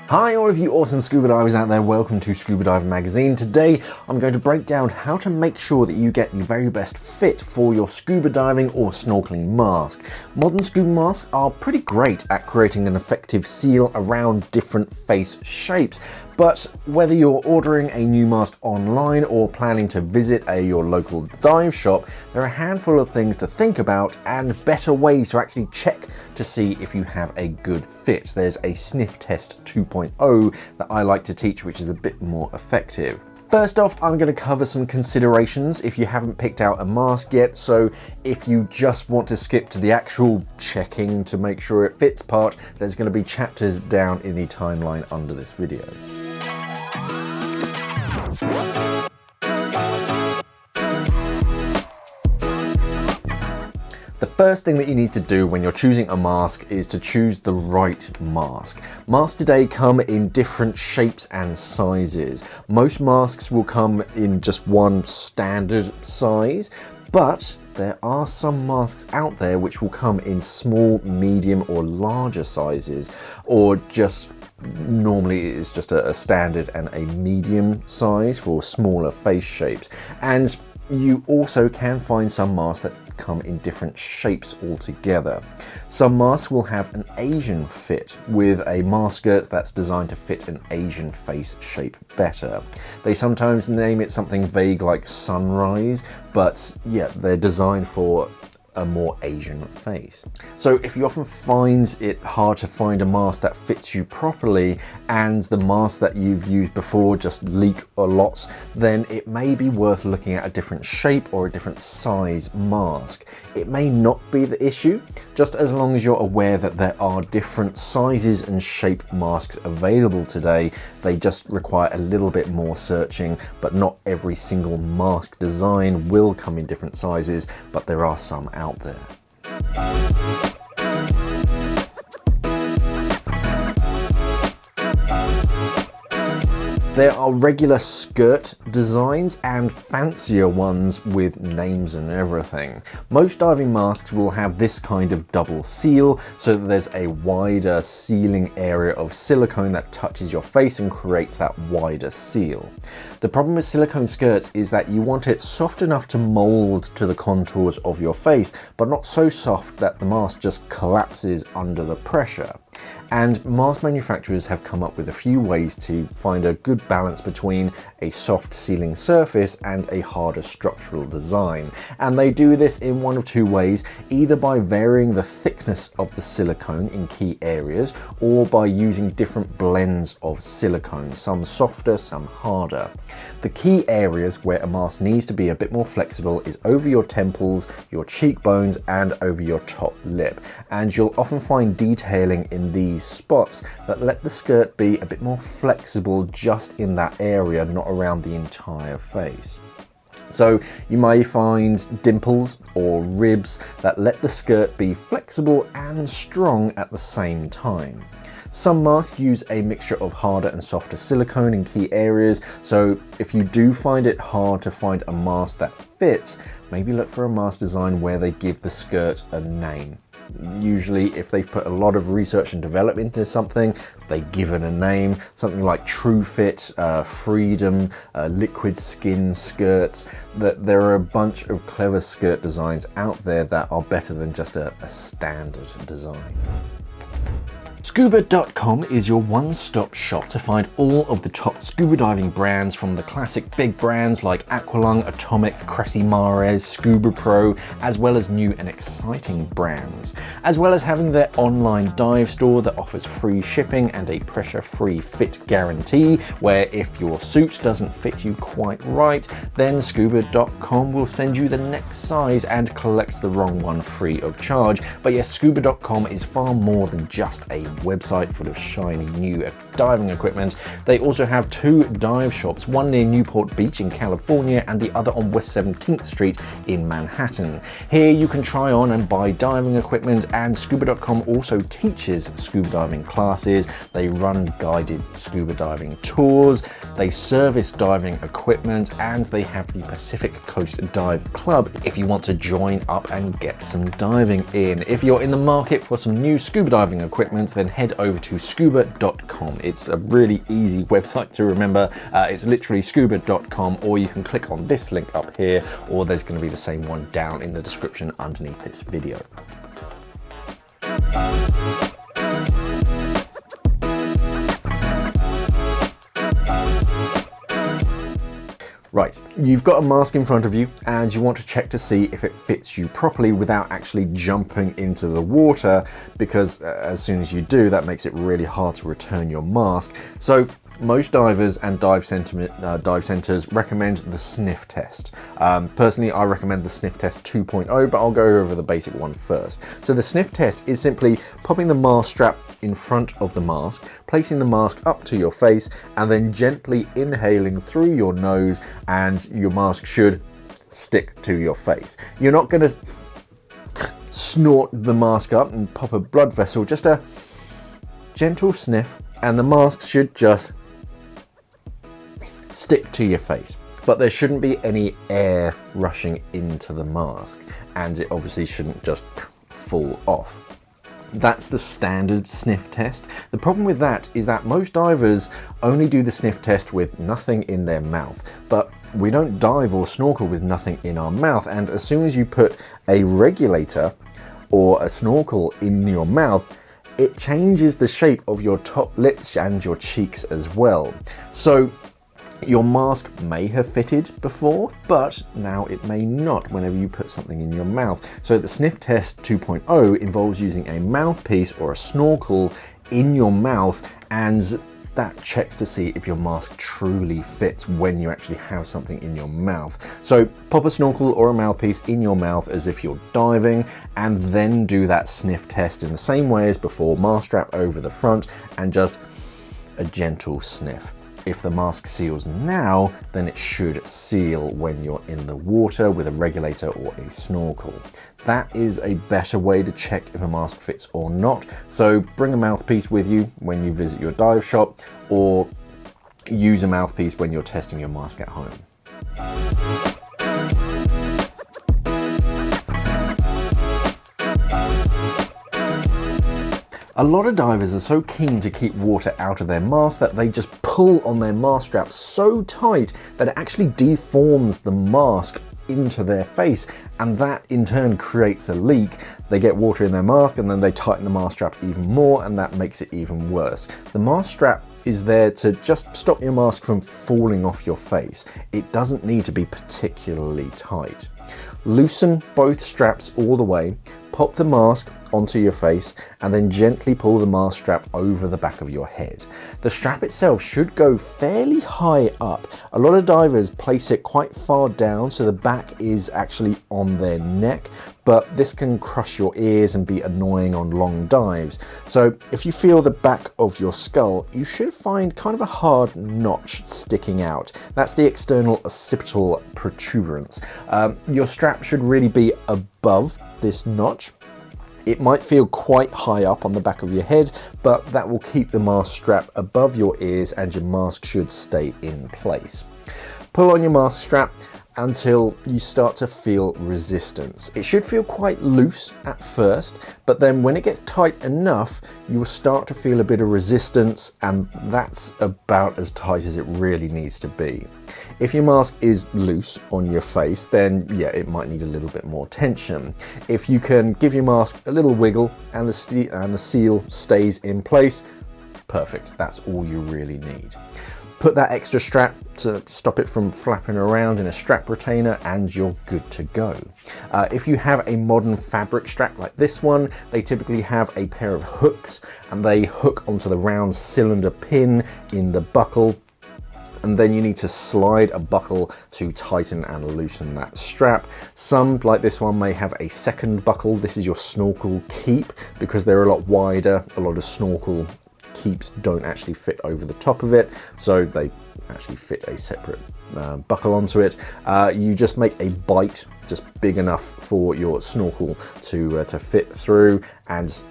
Hi all of you awesome scuba divers out there, welcome to Scuba Diving Magazine. Today I'm going to break down how to make sure that you get the very best fit for your scuba diving or snorkeling mask. Modern scuba masks are pretty great at creating an effective seal around different face shapes, but whether you're ordering a new mask online or planning to visit your local dive shop, there are a handful of things to think about and better ways to actually check to see if you have a good fit. There's a Sniff Test 2.0 that I like to teach, which is a bit more effective. First off, I'm going to cover some considerations if you haven't picked out a mask yet, so if you just want to skip to the actual checking to make sure it fits part, there's going to be chapters down in the timeline under this video. The first thing that you need to do when you're choosing a mask is to choose the right mask. Masks today come in different shapes and sizes. Most masks will come in just one standard size, but there are some masks out there which will come in small, medium or larger sizes, or just normally it's just a standard and a medium size for smaller face shapes. And you also can find some masks that come in different shapes altogether. Some masks will have an Asian fit with a mask skirt that's designed to fit an Asian face shape better. They sometimes name it something vague like sunrise, but yeah, they're designed for a more Asian face. So if you often find it hard to find a mask that fits you properly and the masks that you've used before just leak a lot, then it may be worth looking at a different shape or a different size mask. It may not be the issue, just as long as you're aware that there are different sizes and shape masks available today. They just require a little bit more searching, but not every single mask design will come in different sizes, but there are some out there. There are regular skirt designs and fancier ones with names and everything. Most diving masks will have this kind of double seal, so that there's a wider sealing area of silicone that touches your face and creates that wider seal. The problem with silicone skirts is that you want it soft enough to mold to the contours of your face, but not so soft that the mask just collapses under the pressure. And mask manufacturers have come up with a few ways to find a good balance between a soft sealing surface and a harder structural design. And they do this in one of two ways, either by varying the thickness of the silicone in key areas, or by using different blends of silicone, some softer, some harder. The key areas where a mask needs to be a bit more flexible is over your temples, your cheekbones, and over your top lip. And you'll often find detailing in these spots that let the skirt be a bit more flexible just in that area, not around the entire face. So you may find dimples or ribs that let the skirt be flexible and strong at the same time. Some masks use a mixture of harder and softer silicone in key areas, so if you do find it hard to find a mask that fits, maybe look for a mask design where they give the skirt a name. Usually if they've put a lot of research and development into something, they give it a name, something like True Fit, Freedom, Liquid Skin skirts. There are a bunch of clever skirt designs out there that are better than just a standard design. Scuba.com is your one-stop shop to find all of the top scuba diving brands, from the classic big brands like Aqualung, Atomic, Cressy Mares, Scuba Pro, as well as new and exciting brands, as well as having their online dive store that offers free shipping and a pressure-free fit guarantee, where if your suit doesn't fit you quite right, then Scuba.com will send you the next size and collect the wrong one free of charge. But yes, Scuba.com is far more than just a website full of shiny new diving equipment. They also have two dive shops, one near Newport Beach in California and the other on West 17th Street in Manhattan. Here you can try on and buy diving equipment, and Scuba.com also teaches scuba diving classes. They run guided scuba diving tours, they service diving equipment, and they have the Pacific Coast Dive Club if you want to join up and get some diving in. If you're in the market for some new scuba diving equipment, then head over to scuba.com. It's a really easy website to remember. It's literally scuba.com, or you can click on this link up here, or there's going to be the same one down in the description underneath this video. Right, you've got a mask in front of you and you want to check to see if it fits you properly without actually jumping into the water, because as soon as you do, that makes it really hard to return your mask. So most divers and dive centers recommend the sniff test. Personally, I recommend the sniff test 2.0, but I'll go over the basic one first. So the sniff test is simply popping the mask strap in front of the mask, placing the mask up to your face, and then gently inhaling through your nose, and your mask should stick to your face. You're not going to snort the mask up and pop a blood vessel, just a gentle sniff, and the mask should just stick to your face. But there shouldn't be any air rushing into the mask, and it obviously shouldn't just fall off. That's the standard sniff test. The problem with that is that most divers only do the sniff test with nothing in their mouth, but we don't dive or snorkel with nothing in our mouth, and as soon as you put a regulator or a snorkel in your mouth, it changes the shape of your top lips and your cheeks as well. So your mask may have fitted before, but now it may not whenever you put something in your mouth. So the sniff test 2.0 involves using a mouthpiece or a snorkel in your mouth, and that checks to see if your mask truly fits when you actually have something in your mouth. So pop a snorkel or a mouthpiece in your mouth as if you're diving, and then do that sniff test in the same way as before, mask strap over the front and just a gentle sniff. If the mask seals now, then it should seal when you're in the water with a regulator or a snorkel. That is a better way to check if a mask fits or not. So bring a mouthpiece with you when you visit your dive shop, or use a mouthpiece when you're testing your mask at home. A lot of divers are so keen to keep water out of their mask that they just pull on their mask strap so tight that it actually deforms the mask into their face, and that in turn creates a leak. They get water in their mask and then they tighten the mask strap even more, and that makes it even worse. The mask strap is there to just stop your mask from falling off your face. It doesn't need to be particularly tight. Loosen both straps all the way, pop the mask onto your face, and then gently pull the mask strap over the back of your head. The strap itself should go fairly high up. A lot of divers place it quite far down so the back is actually on their neck, but this can crush your ears and be annoying on long dives. So if you feel the back of your skull, you should find kind of a hard notch sticking out. That's the external occipital protuberance. Your strap should really be above this notch. It might feel quite high up on the back of your head, but that will keep the mask strap above your ears and your mask should stay in place. Pull on your mask strap until you start to feel resistance. It should feel quite loose at first, but then when it gets tight enough, you will start to feel a bit of resistance, and that's about as tight as it really needs to be. If your mask is loose on your face, then yeah, it might need a little bit more tension. If you can give your mask a little wiggle and the seal stays in place, perfect. That's all you really need. Put that extra strap to stop it from flapping around in a strap retainer and you're good to go. If you have a modern fabric strap like this one, they typically have a pair of hooks and they hook onto the round cylinder pin in the buckle, and then you need to slide a buckle to tighten and loosen that strap. Some, like this one, may have a second buckle. This is your snorkel keep, because they're a lot wider. A lot of snorkel keeps don't actually fit over the top of it, so they actually fit a separate buckle onto it. You just make a bite just big enough for your snorkel to fit through, and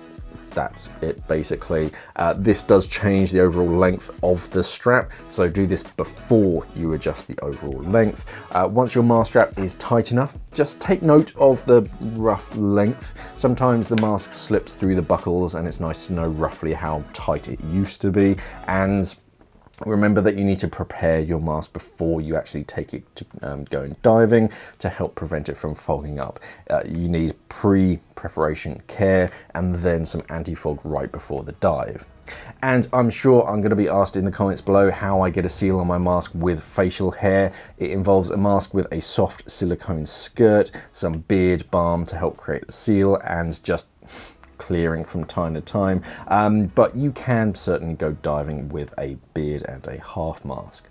that's it basically. This does change the overall length of the strap, so do this before you adjust the overall length. Once your mask strap is tight enough, just take note of the rough length. Sometimes the mask slips through the buckles and it's nice to know roughly how tight it used to be. And remember that you need to prepare your mask before you actually take it to going diving to help prevent it from fogging up. You need pre-preparation care and then some anti-fog right before the dive. And I'm sure I'm going to be asked in the comments below how I get a seal on my mask with facial hair. It involves a mask with a soft silicone skirt, some beard balm to help create the seal, and just clearing from time to time, but you can certainly go diving with a beard and a half mask.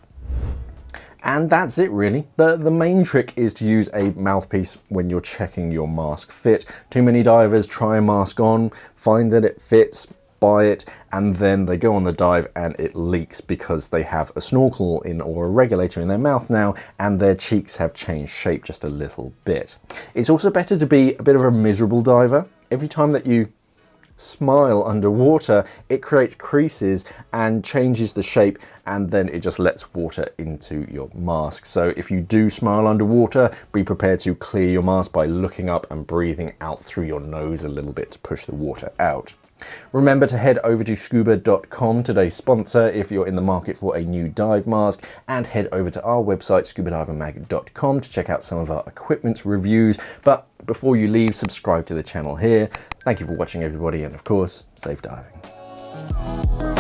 And that's it really. The main trick is to use a mouthpiece when you're checking your mask fit. Too many divers try a mask on, find that it fits, buy it, and then they go on the dive and it leaks because they have a snorkel in or a regulator in their mouth now and their cheeks have changed shape just a little bit. It's also better to be a bit of a miserable diver. Every time that you smile underwater, it creates creases and changes the shape, and then it just lets water into your mask. So if you do smile underwater, be prepared to clear your mask by looking up and breathing out through your nose a little bit to push the water out. Remember to head over to Scuba.com, today's sponsor, if you're in the market for a new dive mask, and head over to our website, scubadivermag.com, to check out some of our equipment reviews. But before you leave, subscribe to the channel here. Thank you for watching, everybody, and of course, safe diving.